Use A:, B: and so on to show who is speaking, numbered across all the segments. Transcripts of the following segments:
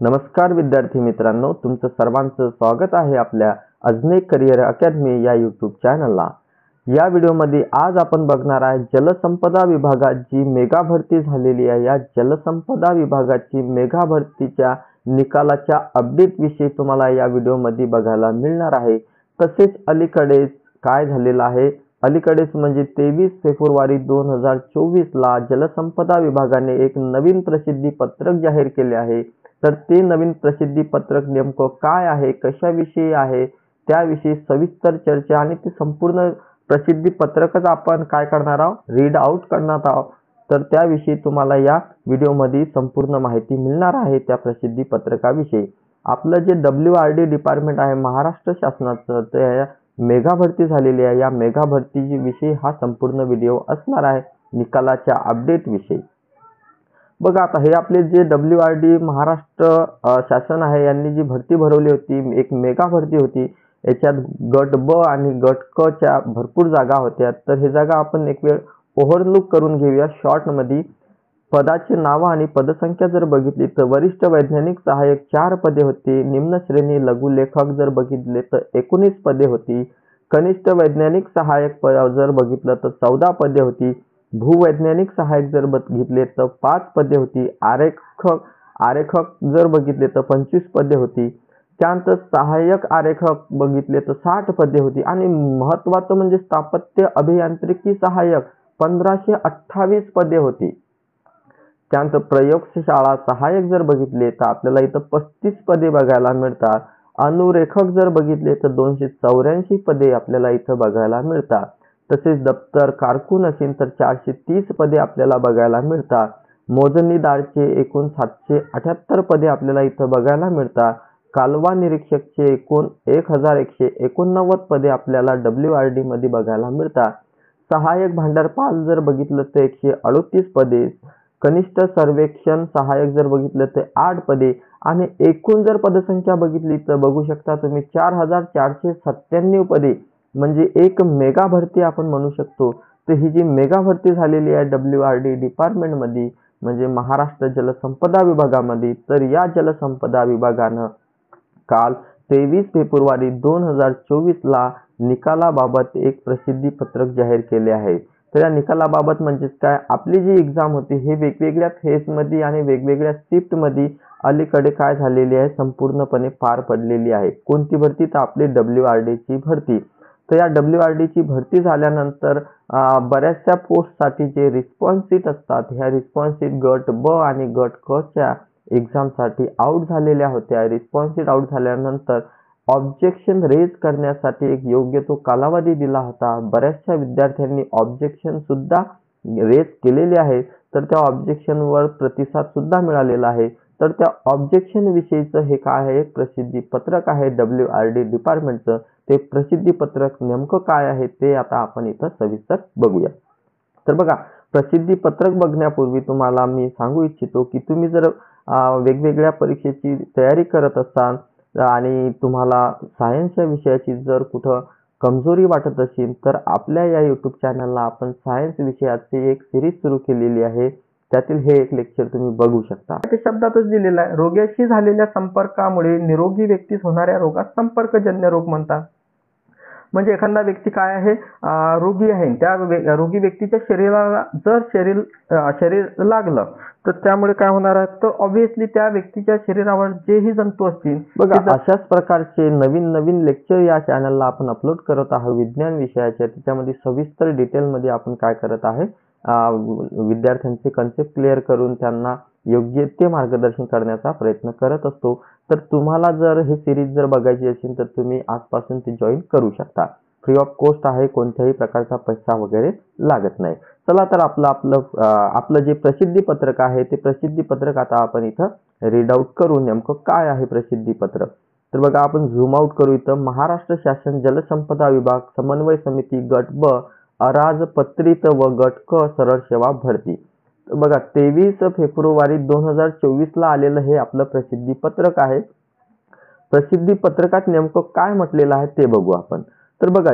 A: नमस्कार विद्यार्थी मित्रांनो, तुमचं सर्वांचं स्वागत आहे आपल्या अजने करिअर अकॅडमी या यूट्यूब चॅनलला। या व्हिडिओमध्ये आज आपण बघणार आहे जलसंपदा विभागात जी मेगा भरती झालेली आहे या जलसंपदा विभागाची मेगा भरतीच्या निकालाच्या अपडेट विषयी तुम्हाला या व्हिडिओमध्ये बघायला मिळणार आहे। तसेच अलीकडेच काय झालेलं आहे, अलीकडेच म्हणजे 23 फेब्रुवारी 2024 ला जलसंपदा विभागाने एक नवीन प्रसिद्धी पत्रक जाहीर केले आहे। तर ते नवीन प्रसिद्धी पत्रक नेमकं काय आहे, कशाविषयी आहे, त्याविषयी सविस्तर चर्चा आणि ते संपूर्ण प्रसिद्धी पत्रकच आपण काय करणार आहोत, रीड आउट करणार आहोत। तर त्याविषयी तुम्हाला या व्हिडिओमध्ये संपूर्ण माहिती मिळणार आहे त्या प्रसिद्धी पत्रकाविषयी। आपलं जे WRD डिपार्टमेंट आहे महाराष्ट्र शासनाचं, ते मेगा भरती झालेली आहे। या मेगा भरतीची विषयी हा संपूर्ण व्हिडिओ असणार आहे निकालाच्या अपडेट विषयी। बघा, आता हे आपले जे WRD महाराष्ट्र शासन आहे यांनी जी भरती भरवली होती, एक मेगा भरती होती। याच्यात गट ब आणि गट क च्या भरपूर जागा होत्या। तर हे जागा आपण एक वेळ ओव्हरलुक करून घेऊया शॉर्ट मध्ये। पदाचे नाव आणि पदसंख्या जर बघितली तर वरिष्ठ वैज्ञानिक सहाय्यक 4 पदे होती। निम्न श्रेणी लघु लेखक जर बघितले तर 19 पदे होती। कनिष्ठ वैज्ञानिक सहाय्यक पद जर बघितलं तर 14 पदे होती। भूवैज्ञानिक सहाय्यक जर बघितले तर 5 पदे होती। आरेखक जर बघितले तर 25 पदे होती। त्यानंतर सहाय्यक आरेखक बघितले तर 60 पदे होती। आणि महत्त्वाचं म्हणजे स्थापत्य अभियांत्रिकी सहाय्यक 1528 पदे होती। त्यानंतर प्रयोगशाळा सहाय्यक जर बघितले तर आपल्याला इथं 35 पदे बघायला मिळतात। अनुरेखक जर बघितले तर 284 पदे आपल्याला इथं बघायला मिळतात। तसेच दप्तर कारकून असेल तर 430 पदे आपल्याला बघायला मिळतात। मोजणीदारचे एकूण 778 पदे आपल्याला इथं बघायला मिळतात। कालवा निरीक्षकचे एकूण 1189 पदे आपल्याला WRD मध्ये बघायला मिळतात। सहाय्यक भांडारपाल जर बघितलं तर 138 पदे। कनिष्ठ सर्वेक्षण सहाय्यक जर बघितलं तर 8 पदे। आणि एकूण जर पदसंख्या बघितली तर बघू शकता तुम्ही 4497 पदे, म्हणजे एक मेगा भरती आपण म्हणू शकतो। तर ही जी मेगा भरती झालेली आहे WRD डिपार्टमेंट मध्ये, म्हणजे महाराष्ट्र जलसंपदा विभागामध्ये, तर या जलसंपदा विभागानं काल 23 फेब्रुवारी 2024 ला निकालाबाबत एक प्रसिद्धी पत्रक जाहीर केले आहे। तर या निकालाबाबत म्हणजे काय, आपली जी एक्झाम होती हे वेगवेगळ्या फेजमध्ये आणि वेगवेगळ्या शिफ्टमध्ये अलीकडे काय झालेली आहे, संपूर्णपणे पार पडलेली आहे। कोणती भरती, तर आपली WRD ची भरती। तर या WRD ची भरती झाल्यानंतर बऱ्याचशा पोस्टसाठी जे रिस्पॉन्स सीट असतात, ह्या रिस्पॉन्स सीट गट ब आणि गट क च्या एक्झामसाठी आउट झालेल्या होत्या। रिस्पॉन्स सीट आउट झाल्यानंतर ऑब्जेक्शन रेज करण्यासाठी एक योग्य तो कालावधी दिला होता। बऱ्याचशा विद्यार्थ्यांनी ऑब्जेक्शन सुद्धा रेज केलेले आहे। तर त्या ऑब्जेक्शनवर प्रतिसाद सुद्धा मिळालेला आहे। तर त्या ऑब्जेक्शन विषयीचं हे काय आहे, प्रसिद्धी पत्रक आहे WRD डिपार्टमेंटचं। ते प्रसिद्धी पत्रक नेमकं काय आहे ते आता आपण इथं सविस्तर बघूया। तर बघा, प्रसिद्धी पत्रक बघण्यापूर्वी तुम्हाला मी सांगू इच्छितो की तुम्ही जर वेगवेगळ्या परीक्षेची तयारी करत असाल आणि तुम्हाला सायन्सच्या विषयाची जर कुठं कमजोरी वाटत असेल तर आपल्या या यूट्यूब चॅनलला आपण सायन्स विषयाची एक सिरीज सुरू केलेली आहे। त्यातील हे एक लेक्चर तुम्ही बघू शकता। ते शब्दातच दिलेलं आहे, रोग्याशी झालेल्या संपर्कामुळे निरोगी व्यक्तीस होणाऱ्या रोगास संपर्कजन्य रोग म्हणतात। म्हणजे एखादा व्यक्ती काय आहे, रोगी आहे, त्या रोगी व्यक्तीच्या शरीराला जर शरीर लागलं तर त्यामुळे काय होणार आहे, तर ऑब्विसली त्या व्यक्तीच्या शरीरावर जेही जंतू असतील, बघा अशाच प्रकारचे नवीन नवीन लेक्चर या चॅनलला आपण अपलोड करत आहोत विज्ञान विषयाचे। त्याच्यामध्ये सविस्तर डिटेलमध्ये आपण काय करत आहे, विद्यार्थ्यांचे कन्सेप्ट क्लिअर करून त्यांना योग्य ते मार्गदर्शन करण्याचा प्रयत्न करत असतो। तर तुम्हाला जर ही सिरीज जर बघायची असेल तर तुम्ही आजपासून ती जॉईन करू शकता। फ्री ऑफ कॉस्ट आहे, कोणत्याही प्रकारचा पैसा वगैरे लागत नाही। चला तर आपलं जे प्रसिद्धी पत्रक आहे ते प्रसिद्धी पत्रक आता आपण इथं रीड आउट करू, नेमकं काय आहे प्रसिद्धी पत्रक। तर बघा, आपण झूम आउट करू। इथं महाराष्ट्र शासन जलसंपदा विभाग समन्वय समिती गट ब अराजपत्रित व गट क सरळ सेवा भरती। बघा, 23 फेब्रुवारी 2024 ला आलेलं हे आपलं प्रसिद्धी पत्रक आहे। प्रसिद्धी पत्रकात नेमकं काय म्हटलेलं आहे ते बघू आपण। तर बघा,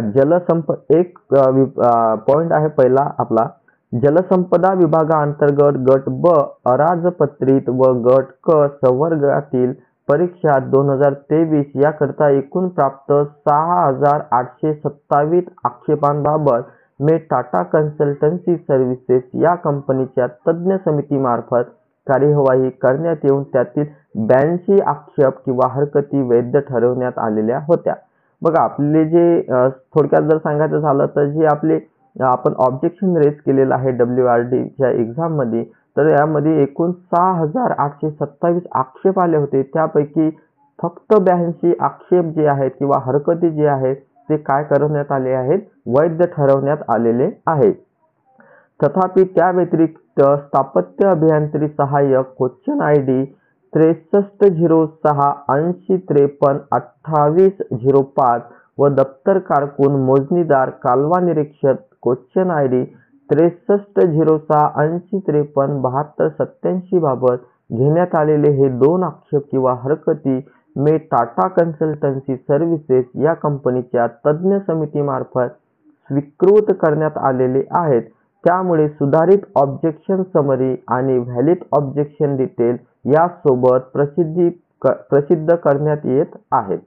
A: एक पॉइंट आहे पहिला आपला, जलसंपदा विभागाअंतर्गत गट ब अराजपत्रित व गट क संवर्गातील परीक्षा 2023 याकरता एकूण प्राप्त 6,827 आक्षेपांबाबत मे टाटा कन्सल्टन्सी सर्व्हिसेस या कंपनीच्या तज्ञ समितीमार्फत कार्यवाही करण्यात येऊन त्यातील 82 आक्षेप किंवा हरकती वैध ठरवण्यात आलेल्या होत्या। बघा, आपले जे थोडक्यात जर सांगायचं झालं तर जे आपले आपण ऑब्जेक्शन रेज केलेलं आहे WRD च्या एक्झाम मध्ये, तर यामध्ये एकूण 6,827 आक्षेप आले होते। त्यापैकी फक्त 82 आक्षेप जे आहेत किंवा हरकती जे आहेत ते काय करण्यात आले आहेत, वैध ठरवण्यात आलेले आहेत। तथापि त्या व्यतिरिक्त स्थापत्य अभियांत्रिकी सहाय्यक क्वेश्चन ID 6306-8053-2805 व दप्तर कारकून मोजणीदार कालवा निरीक्षक क्वेश्चन ID 6306-8053-7287 बाबत घेण्यात आलेले हे 2 आक्षेप किंवा हरकती मे टाटा कन्सल्टन्सी सर्व्हिसेस या कंपनीच्या तज्ञ समितीमार्फत स्वीकृत करण्यात आलेले आहेत। त्यामुळे सुधारित ऑब्जेक्शन समरी आणि व्हॅलिड ऑब्जेक्शन डिटेल यासोबत प्रसिद्ध करण्यात येत आहेत।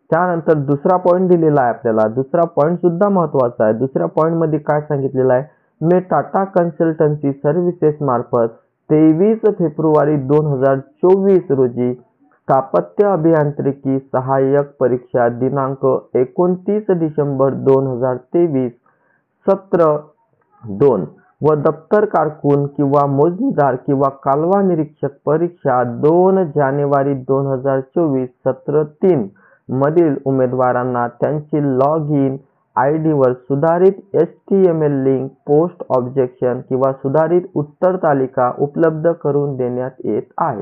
A: त्यानंतर दुसरा पॉइंट दिलेला आहे आपल्याला। दुसरा पॉइंट सुद्धा महत्त्वाचा आहे। दुसऱ्या पॉइंट मध्ये काय सांगितलेलं आहे, मे टाटा कन्सल्टन्सी सर्व्हिसेस मार्फत 23 फेब्रुवारी 2024 रोजी स्थापत्य अभियांत्रिकी सहाय्यक परीक्षा दिनांक 29 डिसेंबर 2023 सत्र 2 व दप्तर कारकून किंवा मोजणीदार किंवा कालवा निरीक्षक परीक्षा 2 जानेवारी 2024 सत्र 3 मधील उमेदवारांना त्यांची लॉग इन ID वर सुधारित HTML लिंक पोस्ट ऑब्जेक्शन किंवा सुधारित उत्तर तालिका उपलब्ध करून देण्यात येत आहे।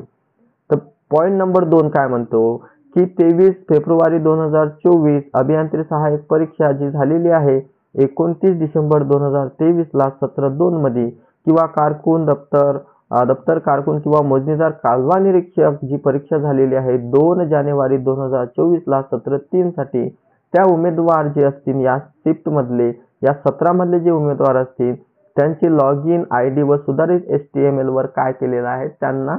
A: तर पॉइंट नंबर 2 काय म्हणतो की 23 फेब्रुवारी 2024 अभियांत्रिकी सहाय्यक परीक्षा जी झालेली आहे 29 डिसेंबर 2023 ला सत्र 2 मध्ये किंवा कारकून दप्तर कारकून किंवा मोजणीदार कालवा निरीक्षक जी परीक्षा झालेली आहे 2 जानेवारी 2024 ला सत्र 3 साठी त्या उमेदवार जे असतील या शिफ्ट मधले या सत्रामधले जे उमेदवार असतील त्यांची लॉग इन ID व सुधारित HTML वर काय केलेलं आहे, त्यांना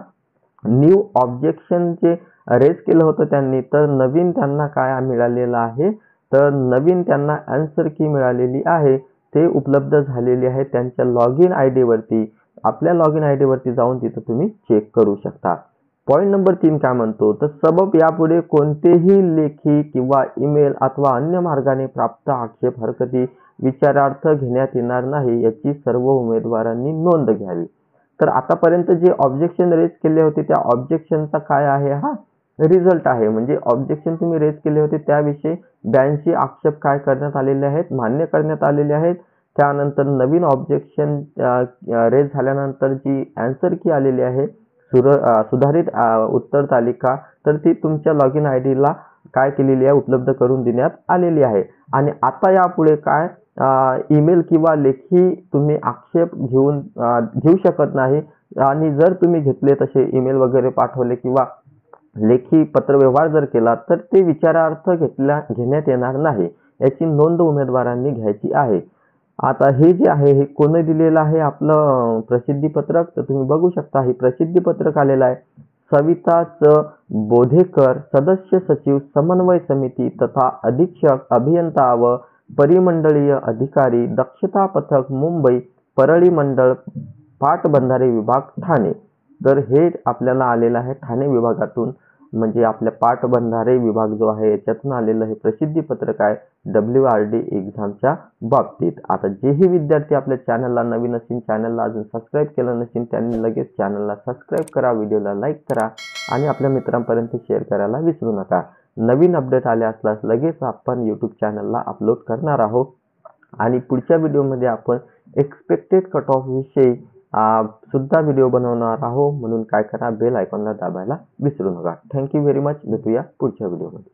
A: न्यू ऑब्जेक्शन जे रेज केलं होतं त्यांनी, तर नवीन त्यांना काय मिळालेलं आहे, तर नवीन त्यांना आन्सर की मिळालेली आहे ते उपलब्ध झालेली आहे त्यांच्या लॉग इन ID वरती। आपल्या लॉग इन ID वरती जाऊन तिथे तुम्ही चेक करू शकता। पॉइंट नंबर 3 काय म्हणतो, तर सबब यापुढे कोणतेही लेखी किंवा ईमेल अथवा अन्य मार्गाने प्राप्त आक्षेप हरकती विचारार्थ घेण्यात येणार नाही याची सर्व उमेदवारांनी नोंद घ्यावी। तर आतापर्यंत जे ऑब्जेक्शन रेज केले होते त्या ऑब्जेक्शनचा काय आहे, हा रिझल्ट आहे। म्हणजे ऑब्जेक्शन तुम्ही रेज केले होते त्याविषयी 82 आक्षेप काय करण्यात आलेले आहेत, मान्य करण्यात आलेले आहेत। त्यानंतर नवीन ऑब्जेक्शन रेज झाल्यानंतर जी आन्सर की आलेली आहे सुधारित उत्तर तालिका, तर ती तुमच्या लॉग इन ID ला काय केलेली आहे, उपलब्ध करून देण्यात आलेली आहे। आणि आता यापुढे काय ईमेल किंवा लेखी तुम्ही आक्षेप घेऊ शकत नाही आणि जर तुम्ही घेतले तसे ईमेल वगैरे पाठवले किंवा लेखी पत्रव्यवहार जर केला तर ते विचारार्थ घेण्यात येणार नाही याची नोंद उमेदवारांनी घ्यायची आहे। आता हे जे आहे हे कोणी दिलेलं आहे, आपलं प्रसिद्धी पत्रक, तर तुम्ही बघू शकता हे प्रसिद्धी पत्रक आलेलं आहे। सविता बोधेकर, सदस्य सचिव समन्वय समिती तथा अधीक्षक अभियंता व परिमंडळीय अधिकारी दक्षता पथक मुंबई परळी मंडळ पाटबंधारे विभाग ठाणे। तर हे आपल्याला आलेलं आहे ठाणे विभागातून, म्हणजे आपल्या पाटबंधारे विभाग जो आहे याच्यातून आलेलं हे प्रसिद्धी पत्रक आहे WRD एक्झामच्या बाबतीत। आता जेही विद्यार्थी आपल्या चॅनलला नवीन असतील, चॅनलला अजून सबस्क्राइब केलं नसेल, त्यांनी लगेच चॅनलला सबस्क्राइब करा, व्हिडिओला लाईक करा आणि आपल्या मित्रांपर्यंत शेअर करायला विसरू नका। नवीन अपडेट आले असल्यास लगेच आपण YouTube चॅनलला अपलोड करणार आहोत आणि पुढच्या व्हिडिओमध्ये आपण एक्सपेक्टेड कट ऑफ विषयी सुद्धा व्हिडिओ बनवणार आहोत। म्हणून काय करा, बेल आयकॉनला दाबायला विसरू नका। Thank you very much. भेटूया पुढच्या व्हिडिओमध्ये।